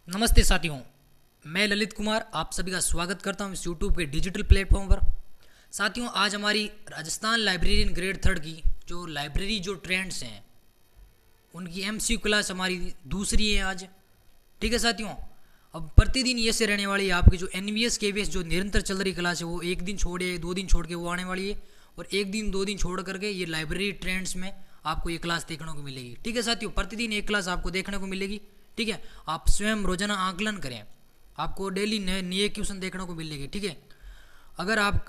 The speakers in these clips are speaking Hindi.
नमस्ते साथियों, मैं ललित कुमार आप सभी का स्वागत करता हूं इस यूट्यूब के डिजिटल प्लेटफॉर्म पर। साथियों, आज हमारी राजस्थान लाइब्रेरियन ग्रेड थर्ड की जो लाइब्रेरी जो ट्रेंड्स हैं उनकी एमसीक्यू क्लास हमारी दूसरी है आज। ठीक है साथियों, अब प्रतिदिन ये से रहने वाली है आपकी जो एनवीएस केवीएस जो निरंतर चल रही क्लास है वो एक दिन छोड़ या 2 दिन छोड़ के वो आने वाली है, और एक दिन 2 दिन छोड़ करके ये लाइब्रेरी ट्रेंड्स में आपको ये क्लास देखने को मिलेगी। ठीक है साथियों, प्रतिदिन एक क्लास आपको देखने को मिलेगी। ठीक है, आप स्वयं रोजाना आकलन करें, आपको डेली नए नए क्वेश्चन देखने को मिलेंगे। ठीक है, अगर आप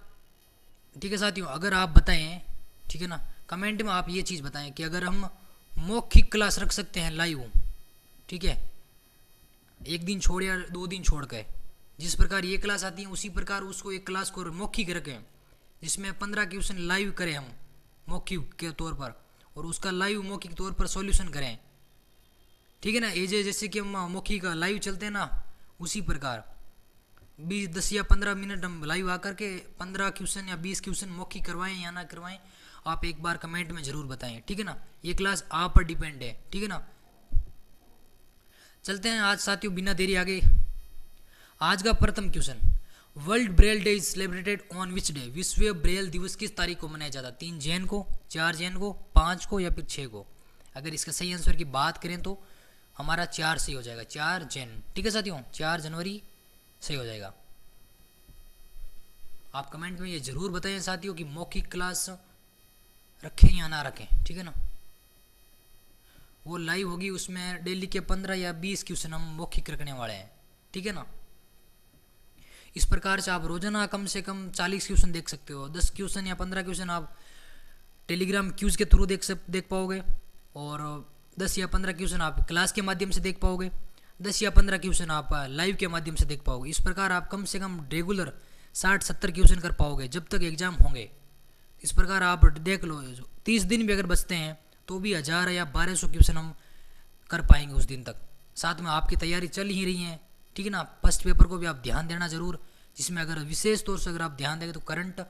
ठीक है साथियों, अगर आप बताएं, ठीक है ना, कमेंट में आप ये चीज़ बताएं कि अगर हम मौखिक क्लास रख सकते हैं लाइव, ठीक है, एक दिन छोड़ या 2 दिन छोड़ के जिस प्रकार ये क्लास आती है उसी प्रकार उसको एक क्लास को मौखिक रखें जिसमें 15 क्वेश्चन लाइव करें हम मौखिक के तौर पर, और उसका लाइव मौखिक तौर पर सॉल्यूशन करें। ठीक है ना, ये जैसे कि हम मौखिक लाइव चलते हैं ना, उसी प्रकार 10 या 15 मिनट हम लाइव आकर के 15 क्वेश्चन या 20 क्वेश्चन मौखिक करवाएं या ना करवाएं, आप एक बार कमेंट में ज़रूर बताएं। ठीक है ना, ये क्लास आप पर डिपेंड है। ठीक है ना, चलते हैं आज साथियों बिना देरी आगे। आज का प्रथम question, world Braille day is celebrated on which day? विश्व ब्रेल दिवस किस तारीख को मनाया जाता है? 3 जैन को, 4 जैन को, 5 को या फिर 6 को? अगर इसका सही आंसर की बात करें तो हमारा 4 सही हो जाएगा, 4 जैन। ठीक है साथियों, 4 जनवरी सही हो जाएगा। आप कमेंट में ये जरूर बताएं साथियों कि मौखिक क्लास रखें या ना रखें। ठीक है ना, वो लाइव होगी, उसमें डेली के 15 या 20 क्वेश्चन हम मौखिक रखने वाले हैं। ठीक है ना, इस प्रकार से आप रोजाना कम से कम 40 क्वेश्चन देख सकते हो। 10 क्वेश्चन या 15 क्वेश्चन आप टेलीग्राम क्यूज के थ्रू देख पाओगे, और 10 या 15 क्वेश्चन आप क्लास के माध्यम से देख पाओगे, 10 या 15 क्वेश्चन आप लाइव के माध्यम से देख पाओगे। इस प्रकार आप कम से कम रेगुलर 60-70 क्वेश्चन कर पाओगे जब तक एग्जाम होंगे। इस प्रकार आप देख लो, 30 दिन भी अगर बचते हैं तो भी 1000 या 1200 क्वेश्चन हम कर पाएंगे उस दिन तक। साथ में आपकी तैयारी चल ही रही है। ठीक है ना, फर्स्ट पेपर को भी आप ध्यान देना जरूर, जिसमें अगर विशेष तौर से अगर आप ध्यान देंगे तो करंट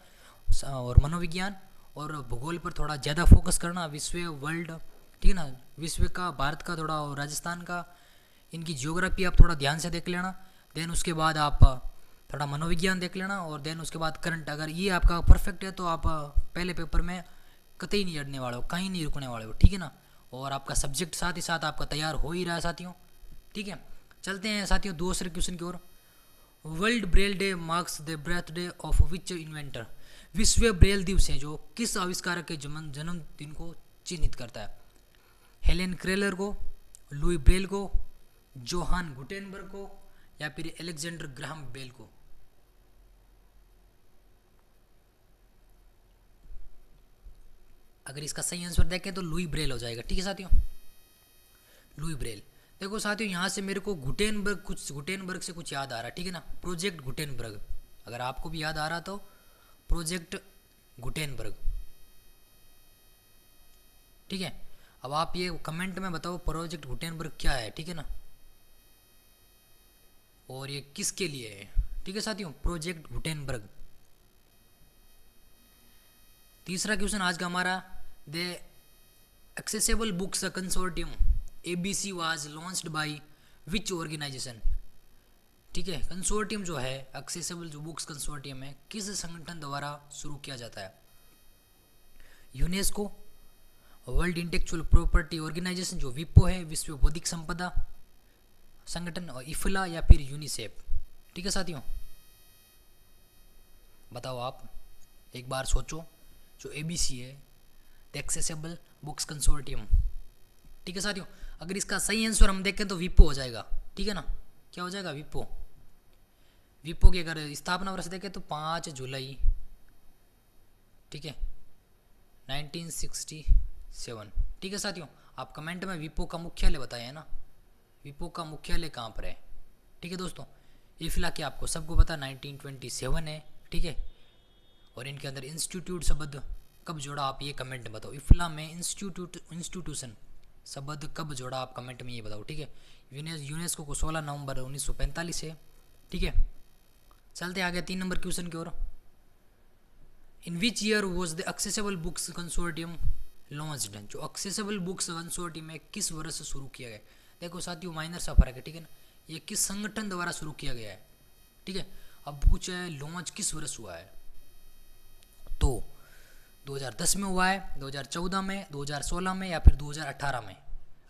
और मनोविज्ञान और भूगोल पर थोड़ा ज़्यादा फोकस करना। विश्व वर्ल्ड, ठीक है ना, विश्व का, भारत का थोड़ा और राजस्थान का, इनकी जियोग्राफी आप थोड़ा ध्यान से देख लेना। देन उसके बाद आप थोड़ा मनोविज्ञान देख लेना, और देन उसके बाद करंट। अगर ये आपका परफेक्ट है तो आप पहले पेपर में कतई नहीं अड़ने वाले हो, कहीं नहीं रुकने वाले हो। ठीक है ना, और आपका सब्जेक्ट साथ ही साथ आपका तैयार हो ही रहा है साथियों। ठीक है, चलते हैं साथियों दूसरे क्वेश्चन की ओर। World Braille day marks the birthday of which inventor? विश्व ब्रेल दिवस है जो किस आविष्कारक के जन्मदिन को चिन्हित करता है? हेलेन क्रेलर को, लुई ब्रेल को, जोहान गुटेनबर्ग को, या फिर एलेक्जेंडर ग्राहम बेल को? अगर इसका सही आंसर देखें तो लुई ब्रेल हो जाएगा। ठीक है साथियों, लुई ब्रेल। देखो साथियों, यहाँ से मेरे को गुटेनबर्ग से कुछ याद आ रहा है। ठीक है ना, प्रोजेक्ट गुटेनबर्ग, अगर आपको भी याद आ रहा तो प्रोजेक्ट गुटेनबर्ग। ठीक है, अब आप ये कमेंट में बताओ प्रोजेक्ट गुटेनबर्ग क्या है। ठीक है ना, और ये किसके लिए है? ठीक है साथियों, प्रोजेक्ट गुटेनबर्ग। तीसरा क्वेश्चन आज का हमारा, the accessible books consortium ABC was launched by which organisation? ठीक है, कंसोर्टियम जो है, एक्सेसिबल जो बुक्स कंसोर्टियम है, किस संगठन द्वारा शुरू किया जाता है? UNESCO, World Intellectual Property Organisation जो विपो है, विश्व बौद्धिक संपदा संगठन, और इफला, या फिर यूनिसेफ? ठीक है साथियों, बताओ आप, एक बार सोचो। जो एबीसी है, द एक्सेसिबल बुक्स कंसोर्टियम। ठीक है साथियों, अगर इसका सही आंसर हम देखें तो विपो हो जाएगा। ठीक है ना, क्या हो जाएगा? विपो। विपो की अगर स्थापना वर्ष देखें तो 5 जुलाई, ठीक है, 1967। ठीक है साथियों, आप कमेंट में विपो का मुख्यालय बताएं, है ना, विपो का मुख्यालय कहाँ पर है? ठीक है दोस्तों, इफला की आपको सबको पता 1927 है। ठीक है, और इनके अंदर इंस्टीट्यूट शब्द कब जोड़ा, आप ये कमेंट में बताओ। इफला में इंस्टीट्यूशन शब्द कब जोड़ा, आप कमेंट में ये बताओ। ठीक है, यूनेस्को को 16 नवंबर 1945 है। ठीक है, चलते आगे 3 नंबर क्वेश्चन की ओर। In which year was the accessible books consortium launched? जो एक्सेसिबल बुक्स कंसोर्टियम है किस वर्ष से शुरू किया गया? देखो साथियों, माइनर सा फर्क है। ठीक है ना, ये किस संगठन द्वारा शुरू किया गया है, ठीक है। अब पूछा है लॉन्च किस वर्ष हुआ है, तो 2010 में हुआ है, 2014 में, 2016 में या फिर 2018 में।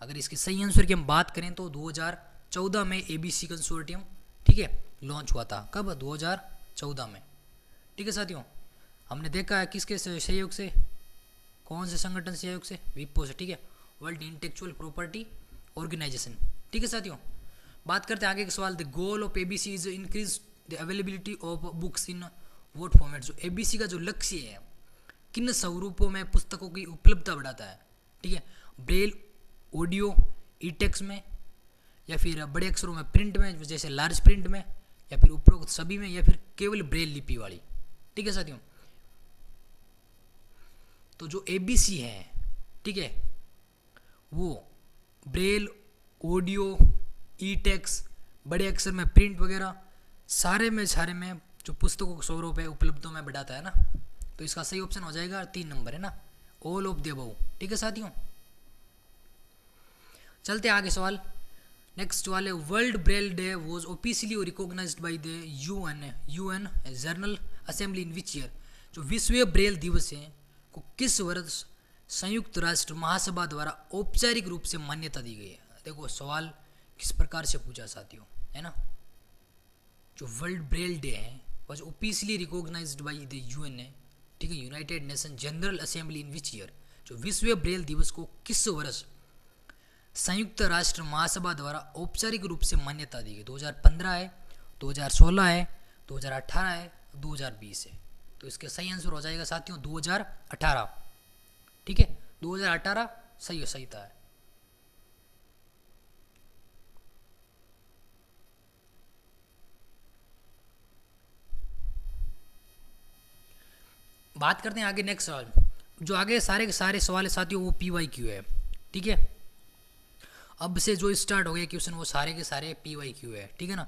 अगर इसके सही आंसर की हम बात करें तो 2014 में ABC कंसोर्टियम, ठीक है, लॉन्च हुआ था। कब? 2014 में, ठीक है साथियों। हमने देखा है किसके सहयोग से, कौन से संगठन सहयोग से, विपो से, ठीक है, वर्ल्ड इंटेलेक्चुअल प्रॉपर्टी ऑर्गेनाइजेशन, ठीक है साथियों। बात करते हैं आगे के सवाल। The goal of ABC is increase the availability of books in what format. जो ABC का जो लक्ष्य है, किन स्वरूपों में पुस्तकों की उपलब्धता बढ़ाता है, ठीक है, ब्रेल, ऑडियो, ई टेक्स्ट में, या फिर बड़े अक्षरों में प्रिंट में जैसे लार्ज प्रिंट में, या फिर उपरोक्त सभी में, या फिर केवल ब्रेल लिपि वाली, ठीक है साथियों। तो जो ABC है, ठीक है, वो ब्रेल, ऑडियो, ई टेक्स्ट, बड़े अक्षर में प्रिंट वगैरह सारे में जो पुस्तकों के स्वरूप है उपलब्धों में बढ़ाता है ना। तो इसका सही ऑप्शन हो जाएगा 3 नंबर है ना, ऑल ऑफ द अबव, ठीक है साथियों। चलते आगे सवाल। नेक्स्ट सवाल है World Braille Day was officially recognised by the UN General Assembly in which year. जो विश्व ब्रेल दिवस है को किस वर्ष संयुक्त राष्ट्र महासभा द्वारा औपचारिक रूप से मान्यता दी गई है। देखो सवाल किस प्रकार से पूछा साथियों, है ना। जो वर्ल्ड ब्रेल डे है was officially recognised by the UN है, ठीक है, United Nation General Assembly in which year. जो विश्व ब्रेल दिवस को किस वर्ष संयुक्त राष्ट्र महासभा द्वारा औपचारिक रूप से मान्यता दी गई। 2015 है, 2016 है, 2018 है, 2020 है। तो इसके सही आंसर हो जाएगा साथियों 2018, ठीक है, 2018 सही था। बात करते हैं आगे नेक्स्ट सवाल। जो आगे सारे के सारे सवाल है साथियों वो PYQ है, ठीक है। अब से जो स्टार्ट हो गया क्वेश्चन वो सारे के सारे PYQ है, ठीक है ना।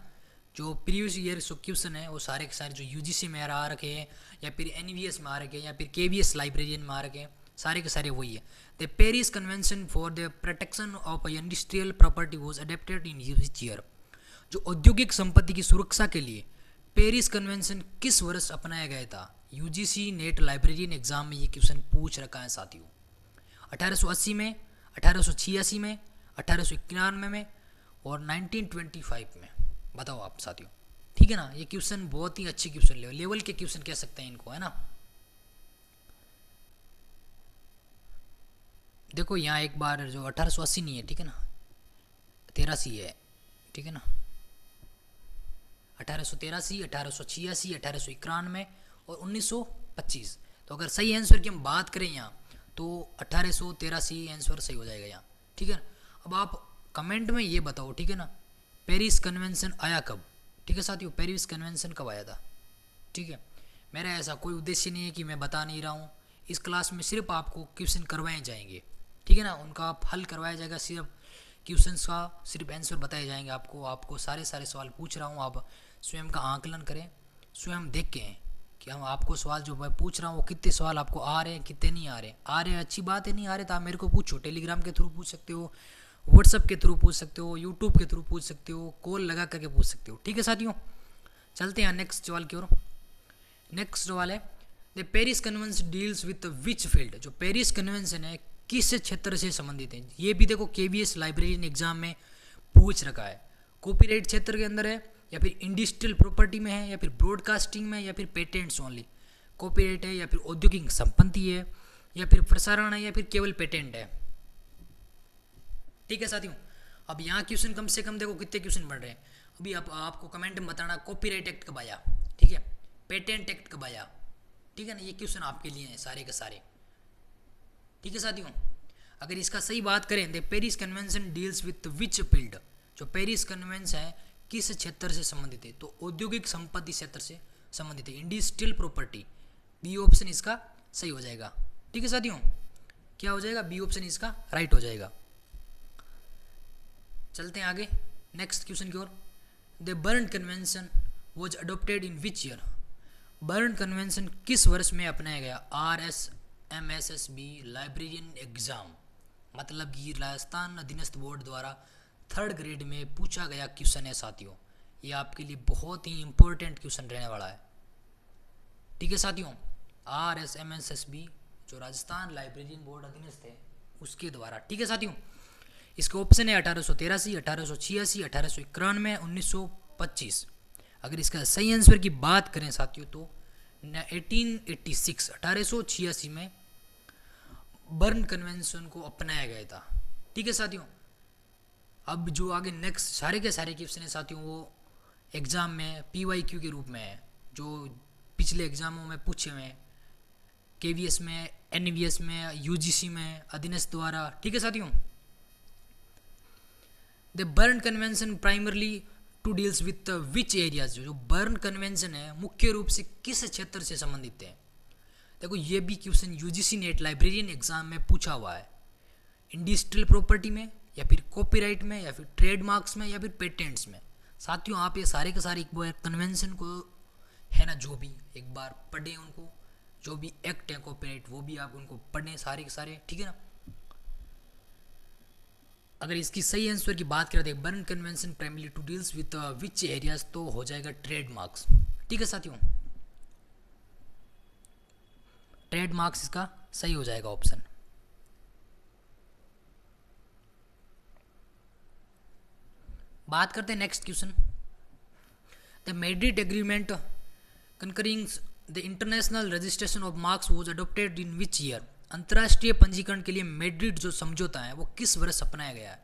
जो प्रीवियस ईयर क्वेश्चन है वो सारे के सारे जो UGC में आ रखे हैं या फिर NVS में आ रखे हैं या फिर KVS लाइब्रेरियन में आ रखे हैं, सारे के सारे वही है। The Paris convention for the protection of industrial property was adapted in which year. जो औद्योगिक संपत्ति की सुरक्षा के लिए पेरिस कन्वेंशन किस वर्ष अपनाया गया था। UGC नेट लाइब्रेरियन एग्जाम में ये क्वेश्चन पूछ रखा है साथियों। 1880 में, 1886 में, 1891 में और 1925 में। बताओ आप साथियों, ठीक है ना। ये क्वेश्चन बहुत ही अच्छे क्वेश्चन लेवल के क्वेश्चन कह सकते हैं इनको, है ना। देखो यहाँ एक बार जो 1880 नहीं है, ठीक है ना, 83 है, ठीक है ना। 1883, 1886, 1891 और 1925। तो अगर सही आंसर की हम बात करें यहाँ तो 1883 आंसर सही हो जाएगा यहाँ, ठीक है। अब आप कमेंट में ये बताओ, ठीक है ना, पेरिस कन्वेंशन आया कब, ठीक है साथियों, पेरिस कन्वेंशन कब आया था, ठीक है। मेरा ऐसा कोई उद्देश्य नहीं है कि मैं बता नहीं रहा हूँ। इस क्लास में सिर्फ आपको क्वेश्चन करवाए जाएंगे, ठीक है ना, उनका हल करवाया जाएगा। सिर्फ क्वेश्चंस का सिर्फ आंसर बताए जाएंगे आपको सारे सवाल पूछ रहा हूँ। आप स्वयं का आकलन करें, स्वयं देख के कि हम आपको सवाल जो मैं पूछ रहा हूँ वो कितने सवाल आपको आ रहे हैं, कितने नहीं आ रहे हैं अच्छी बात है, नहीं आ रहे तो आप मेरे को पूछो। टेलीग्राम के थ्रू पूछ सकते हो, व्हाट्सअप के थ्रू पूछ सकते हो, यूट्यूब के थ्रू पूछ सकते हो, कॉल लगा करके पूछ सकते हो, ठीक है साथियों। चलते हैं नेक्स्ट सवाल की ओर। नेक्स्ट सवाल है the Paris convention deals with which field. जो पेरिस कन्वेंशन है किस क्षेत्र से संबंधित है। ये भी देखो KVS लाइब्रेरियन एग्जाम में पूछ रखा है। कॉपीराइट क्षेत्र के अंदर है या फिर इंडस्ट्रियल प्रॉपर्टी में है या फिर ब्रॉडकास्टिंग में या फिर पेटेंट्स ओनली। कॉपीराइट है या फिर औद्योगिक संपत्ति है या फिर प्रसारण है या फिर केवल पेटेंट है, ठीक है साथियों। अब यहाँ क्वेश्चन कम से कम देखो कितने क्वेश्चन बढ़ रहे हैं। अभी आपको कमेंट में बताना कॉपीराइट एक्ट कब आया, ठीक है, पेटेंट एक्ट कब आया, ठीक है ना। ये क्वेश्चन आपके लिए हैं सारे के सारे, ठीक है साथियों। अगर इसका सही बात करें the Paris convention deals with which field. जो पेरिस कन्वेंशन है किस क्षेत्र से संबंधित है, तो औद्योगिक संपत्ति क्षेत्र से संबंधित है, इंडस्ट्रियल प्रॉपर्टी। बी ऑप्शन इसका सही हो जाएगा, ठीक है साथियों। क्या हो जाएगा, बी ऑप्शन इसका राइट हो जाएगा। चलते हैं आगे नेक्स्ट क्वेश्चन की ओर। The Berne convention was adopted in which year. Berne convention किस वर्ष में अपनाया गया। RSMSSB लाइब्रेरियन एग्जाम, मतलब कि राजस्थान अधीनस्थ बोर्ड द्वारा थर्ड ग्रेड में पूछा गया क्वेश्चन है साथियों। ये आपके लिए बहुत ही इंपॉर्टेंट क्वेश्चन रहने वाला है। ठीक है साथियों, RSMSSB जो राजस्थान लाइब्रेरियन बोर्ड अधीनस्थ है उसके द्वारा। ठीक है साथियों, इसका ऑप्शन है 1883, 1886, 1891, 1925। अगर इसका सही आंसर की बात करें साथियों तो 1886 1886 में बर्न कन्वेंशन को अपनाया गया था। ठीक है साथियों, अब जो आगे नेक्स्ट सारे के सारे क्वेश्चन है साथियों वो एग्जाम में PYQ के रूप में है, जो पिछले एग्जामों में पूछे हुए हैं, KVS में, NVS में, UGC में अधीनस्थ द्वारा। ठीक है साथियों, the Berne Convention primarily to deals with which areas. जो बर्न कन्वेंशन है मुख्य रूप से किस क्षेत्र से संबंधित है। देखो ये भी question UGC net librarian exam में पूछा हुआ है, इंडस्ट्रियल प्रॉपर्टी में या फिर कॉपीराइट में या फिर ट्रेडमार्क्स में या फिर पेटेंट्स में। साथियों आप ये सारे के सारे कन्वेंशन को है ना जो भी एक बार पढ़ें, उनको जो भी एक्ट है कॉपीराइट वो भी आप उनको पढ़ें सारे के सारे। ठीक है ना, अगर इसकी सही आंसर की बात करें तो Berne Convention primarily to deals with which areas तो हो जाएगा ट्रेडमार्क्स। ठीक है साथियों, ट्रेडमार्क्स इसका सही हो जाएगा ऑप्शन। बात करते हैं next question. The Madrid agreement concurring the international registration of marks was adopted in which year. अंतर्राष्ट्रीय पंजीकरण के लिए मैड्रिड जो समझौता है वो किस वर्ष अपनाया गया है।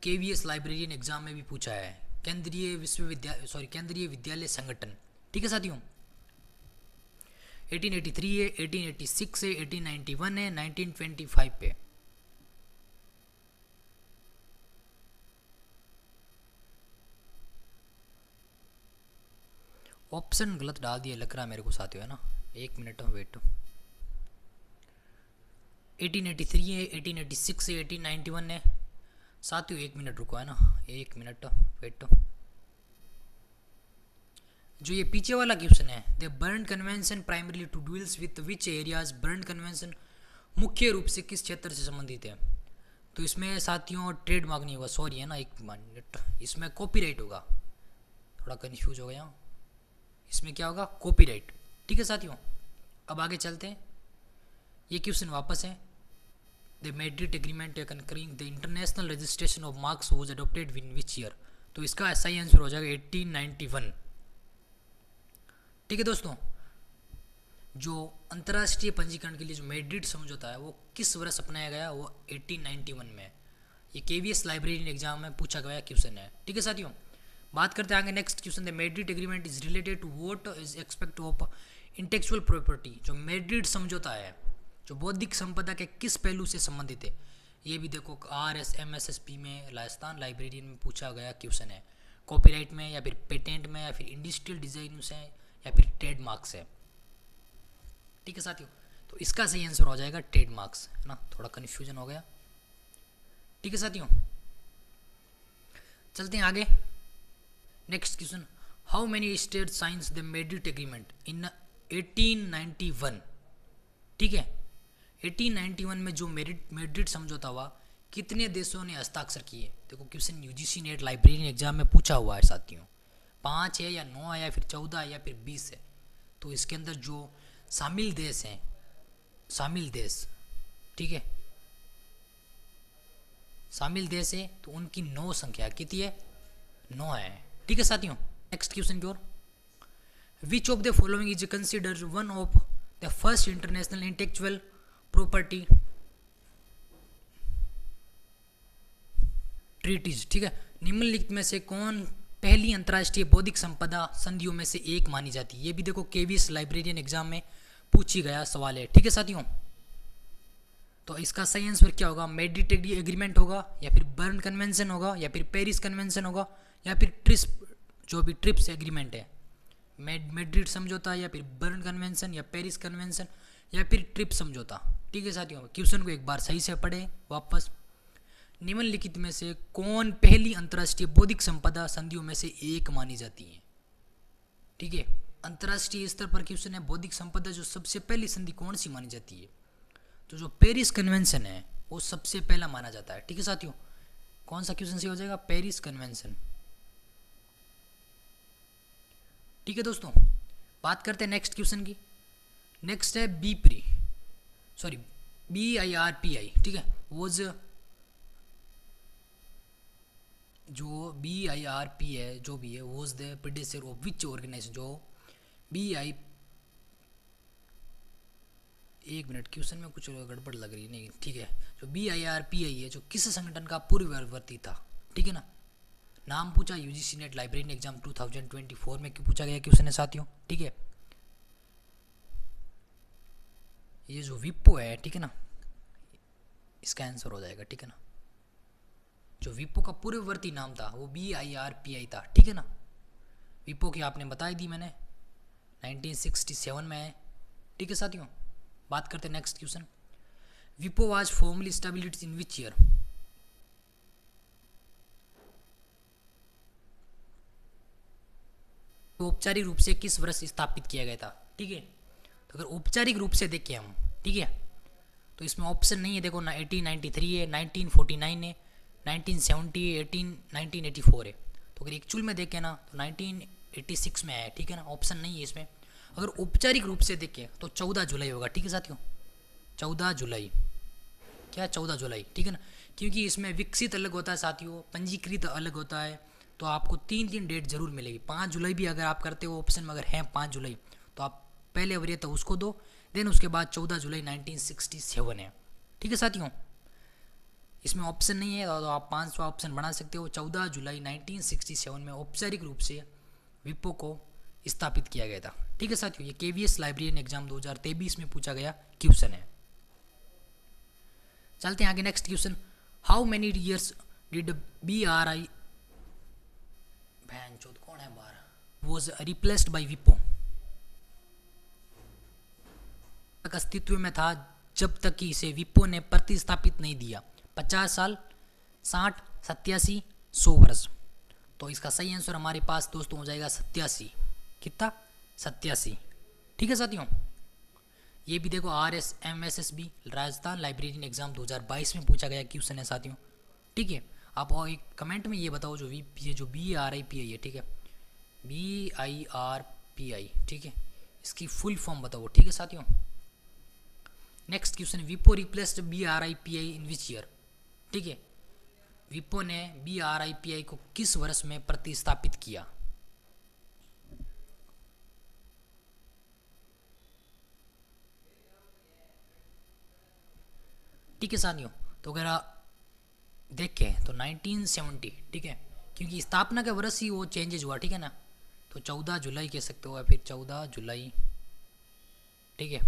KVS लाइब्रेरियन एग्जाम में भी पूछा है, केंद्रीय विद्यालय संगठन। ठीक है साथियों, 1883 है, 1886 है, 1891 है, 1925 पे। ऑप्शन गलत डाल दिया लग रहा है मेरे को साथियों, है ना। एक मिनट वेट, 1883 है, 1886 है, 1891 है साथियों। एक मिनट रुको, है ना, एक मिनट वेट। जो ये पीछे वाला क्वेश्चन है, the Berne Convention primarily to deals with which areas. Berne Convention मुख्य रूप से किस क्षेत्र से संबंधित है, तो इसमें साथियों ट्रेडमार्क नहीं होगा, सॉरी, है ना, एक मिनट, इसमें कॉपीराइट होगा। थोड़ा कंफ्यूज हो गया, इसमें क्या होगा, कॉपीराइट। ठीक है साथियों, अब आगे चलते हैं। ये क्वेश्चन वापस है, the Madrid agreement concurring the international registration of marks was adopted in which year, तो इसका सही आंसर हो जाएगा 1891। ठीक है दोस्तों, जो अंतर्राष्ट्रीय पंजीकरण के लिए जो मैड्रिड समझौता है वो किस वर्ष अपनाया गया, वो 1891 में। ये KVS लाइब्रेरियन एग्जाम में पूछा गया क्वेश्चन है। ठीक है साथियों, बात करते हैं आगे next question. The Madrid agreement is related to what is expect of intellectual property. जो मैड्रिड समझौता है जो बौद्धिक संपदा के किस पहलू से संबंधित है। ये भी देखो RSMSSB में राजस्थान लाइब्रेरियन में पूछा गया क्वेश्चन है, कॉपीराइट में या फिर पेटेंट में या फिर इंडस्ट्रियल डिजाइन से या फिर ट्रेडमार्क से। ठीक है साथियों, तो इसका सही आंसर हो जाएगा ट्रेडमार्क्स, है ना, थोड़ा कन्फ्यूजन हो गया। ठीक है साथियों, चलते हैं आगे next question. How many state science the Madrid agreement in 1891। ठीक है, 1891 में जो मैड्रिड समझौता हुआ कितने देशों ने हस्ताक्षर किए। देखो question UGC net librarian exam में पूछा हुआ है साथियों, 5 है या 9 है या फिर 14 है या फिर 20 है। तो इसके अंदर जो शामिल देश हैं, शामिल देश, ठीक है, शामिल देश है तो उनकी 9 संख्या कितनी है, 9 है। ठीक है साथियों, नेक्स्ट क्वेश्चन की ओर। Which of the following is considered one of the first international intellectual property treaties. ठीक है, निम्नलिखित में से कौन पहली अंतर्राष्ट्रीय बौद्धिक संपदा संधियों में से एक मानी जाती है। ये भी देखो KVS लाइब्रेरियन एग्जाम में पूछी गया सवाल है। ठीक है साथियों, तो इसका सही आंसर क्या होगा, मैड्रिड एग्रीमेंट होगा या फिर बर्न कन्वेंशन होगा या फिर पेरिस कन्वेंशन होगा या फिर ट्रिप्स, जो भी ट्रिप्स एग्रीमेंट है, मैड्रिड समझौता या फिर बर्न कन्वेंशन या पेरिस कन्वेंशन या फिर ट्रिप्स समझौता। ठीक है साथियों, क्वेश्चन को एक बार सही से पढ़े वापस। निम्नलिखित में से कौन पहली अंतर्राष्ट्रीय बौद्धिक संपदा संधियों में से एक मानी जाती है। ठीक है, अंतर्राष्ट्रीय स्तर पर क्वेश्चन है, बौद्धिक संपदा जो सबसे पहली संधि कौन सी मानी जाती है, तो जो पेरिस कन्वेंशन है वो सबसे पहला माना जाता है। ठीक है साथियों, कौन सा क्वेश्चन सही हो जाएगा? Paris convention. ठीक है दोस्तों, बात करते हैं नेक्स्ट क्वेश्चन की। नेक्स्ट है BIRPI। ठीक है, वॉज जो BIRP है जो भी है, was the predecessor of which organisation. जो BI, एक मिनट, क्वेश्चन में कुछ गड़बड़ लग रही है। नहीं ठीक है, जो BIRPI है जो किस संगठन का पूर्ववर्ती था। ठीक है ना, नाम पूछा UGC नेट लाइब्रेरियन एग्जाम 2024 में क्यों पूछा गया क्वेश्चन है साथियों। ठीक है, ये जो विप्रो है, ठीक है ना, इसका आंसर हो जाएगा। ठीक है ना, जो विप्रो का पूर्ववर्ती नाम था वो BIRPI था। ठीक है ना, विप्रो की आपने बताई दी मैंने, 1967 में है। ठीक है साथियों, बात करते हैं next question. Wipro was formally established in which year. तो औपचारिक रूप से किस वर्ष स्थापित किया गया था। ठीक है, तो अगर औपचारिक रूप से देखें हम, ठीक है, तो इसमें ऑप्शन नहीं है। देखो ना, 1893 है, 1949 है, 1970 है, 1984 है। तो अगर एक्चुअल में देखें ना तो 1986 में है। ठीक है ना, ऑप्शन नहीं है इसमें। अगर औपचारिक रूप से देखें तो 14 जुलाई होगा। ठीक है साथियों, 14 जुलाई, क्या 14 जुलाई। ठीक है ना, क्योंकि इसमें विकसित अलग होता है साथियों, पंजीकृत अलग होता है। तो आपको 3 डेट जरूर मिलेगी। 5 जुलाई भी अगर आप करते हो ऑप्शन में, अगर है 5 जुलाई तो आप पहले वरीय तो उसको दो, देन उसके बाद 14 जुलाई 1967 है। ठीक है साथियों, इसमें ऑप्शन नहीं है तो आप 5वां ऑप्शन बना सकते हो। 14 जुलाई 1967 में औपचारिक रूप से विप्रो को स्थापित किया गया था। ठीक है साथियों, ये KVS लाइब्रेरियन एग्जाम 2023 में पूछा गया क्वेश्चन है। चलते हैं आगे next question. How many years did BRI कौन है बार वॉज रिप्लेस्ड बाई विप्रो। तक अस्तित्व में था जब तक कि इसे विप्रो ने प्रतिस्थापित नहीं दिया। 50 साल, 60, 87, 100 वर्ष। तो इसका सही आंसर हमारे पास दोस्तों हो जाएगा 87। कितना? 87। ठीक है साथियों, ये भी देखो RSMSSB राजस्थान लाइब्रेरियन एग्जाम 2022 में पूछा गया क्वेश्चन है साथियों। ठीक है, आप और एक कमेंट में ये बताओ ये जो BRIPI है, ठीक है, BIRPI, ठीक है, इसकी फुल फॉर्म बताओ। ठीक है साथियों, next question. Wipro replaced BRIPI in which year. ठीक है, विप्रो ने BRIPI को किस वर्ष में प्रतिस्थापित किया। ठीक है साथियों, तो अगर देखें तो 1970। ठीक है, क्योंकि स्थापना के वर्ष ही वो चेंजेज हुआ। ठीक है ना, तो 14 जुलाई कह सकते हो या फिर 14 जुलाई। ठीक है,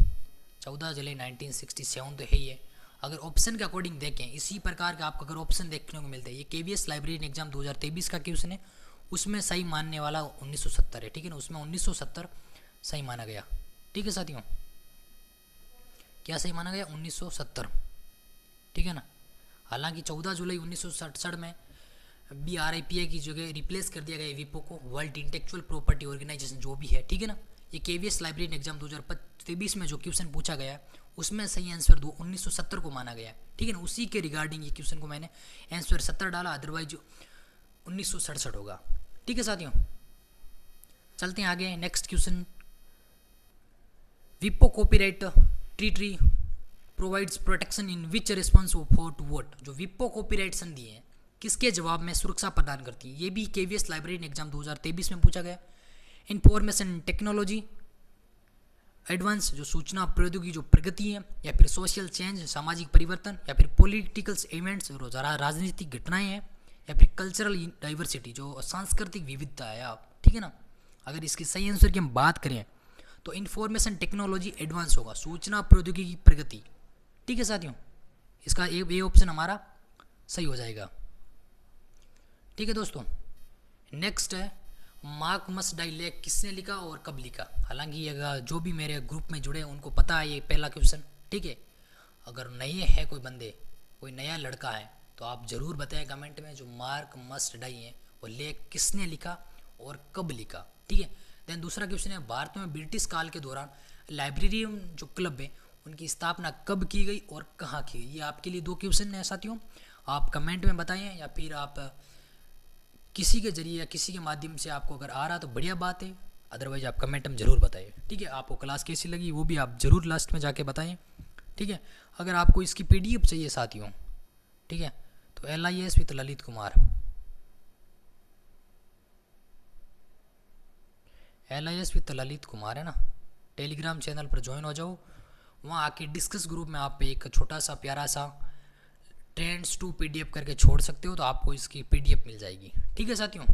14 जुलाई 1967 तो है ही है। अगर ऑप्शन के अकॉर्डिंग देखें, इसी प्रकार का आपको अगर ऑप्शन देखने को मिलते हैं, ये KVS लाइब्रेरियन एग्जाम 2023 का क्वेश्चन है, उसमें सही मानने वाला 1970 है। ठीक है ना, उसमें 1970 सही माना गया। ठीक है साथियों, क्या सही माना गया? 1970। ठीक है ना, हालांकि 14 जुलाई 1967 में BRIPI की जगह रिप्लेस कर दिया गया विप्रो को वर्ल्ड इंटेलेक्चुअल प्रॉपर्टी ऑर्गेनाइजेशन जो भी है। ठीक है ना, ये KVS लाइब्रेरियन एग्जाम 2023 में जो क्वेश्चन पूछा गया उसमें सही आंसर 1970 को माना गया। ठीक है ना, उसी के रिगार्डिंग ये क्वेश्चन को मैंने आंसर 70 डाला, अदरवाइज 1967 होगा। ठीक है साथियों, चलते हैं आगे next question. Wipro copyright treaty provides protection in which response for to vote. जो विप्रो कॉपीराइट संधि है किसके जवाब में सुरक्षा प्रदान करती है। ये भी KVS लाइब्रेरियन एग्जाम 2023 में पूछा गया। इंफॉर्मेशन टेक्नोलॉजी एडवांस, जो सूचना प्रौद्योगिकी जो प्रगति है, या फिर सोशल चेंज सामाजिक परिवर्तन, या फिर पॉलिटिकल इवेंट्स राजनीतिक घटनाएं हैं, या फिर कल्चरल डाइवर्सिटी जो सांस्कृतिक विविधता है आप। ठीक है ना, अगर इसकी सही आंसर की हम बात करें तो इंफॉर्मेशन टेक्नोलॉजी एडवांस होगा, सूचना प्रौद्योगिकी प्रगति। ठीक है साथियों, इसका ये ऑप्शन हमारा सही हो जाएगा। ठीक है दोस्तों, नेक्स्ट है मार्क मस्ट डाई लेक किसने लिखा और कब लिखा। हालांकि अगर जो भी मेरे ग्रुप में जुड़े हैं उनको पता है ये पहला क्वेश्चन। ठीक है, अगर नए है कोई बंदे, कोई नया लड़का है तो आप ज़रूर बताएं कमेंट में जो मार्क मस्ट डाई है वो लेख किसने लिखा और कब लिखा। ठीक है, देन दूसरा क्वेश्चन है भारत में ब्रिटिश काल के दौरान लाइब्रेरियन जो क्लब है उनकी स्थापना कब की गई और कहाँ की गई। ये आपके लिए 2 क्वेश्चन है साथियों। आप कमेंट में बताएं, या फिर आप किसी के जरिए या किसी के माध्यम से आपको अगर आ रहा तो बढ़िया बात है, अदरवाइज आप कमेंट में ज़रूर बताएं। ठीक है, आपको क्लास कैसी लगी वो भी आप ज़रूर लास्ट में जाके बताएं। ठीक है, अगर आपको इसकी PDF चाहिए साथियों, ठीक है, तो LIS with Lalit Kumar, LIS with Lalit Kumar है ना, टेलीग्राम चैनल पर ज्वाइन हो जाओ। वहाँ आके डिस्कस ग्रुप में आप एक छोटा सा प्यारा सा ट्रेंड्स 2 PDF करके छोड़ सकते हो, तो आपको इसकी PDF मिल जाएगी। ठीक है साथियों।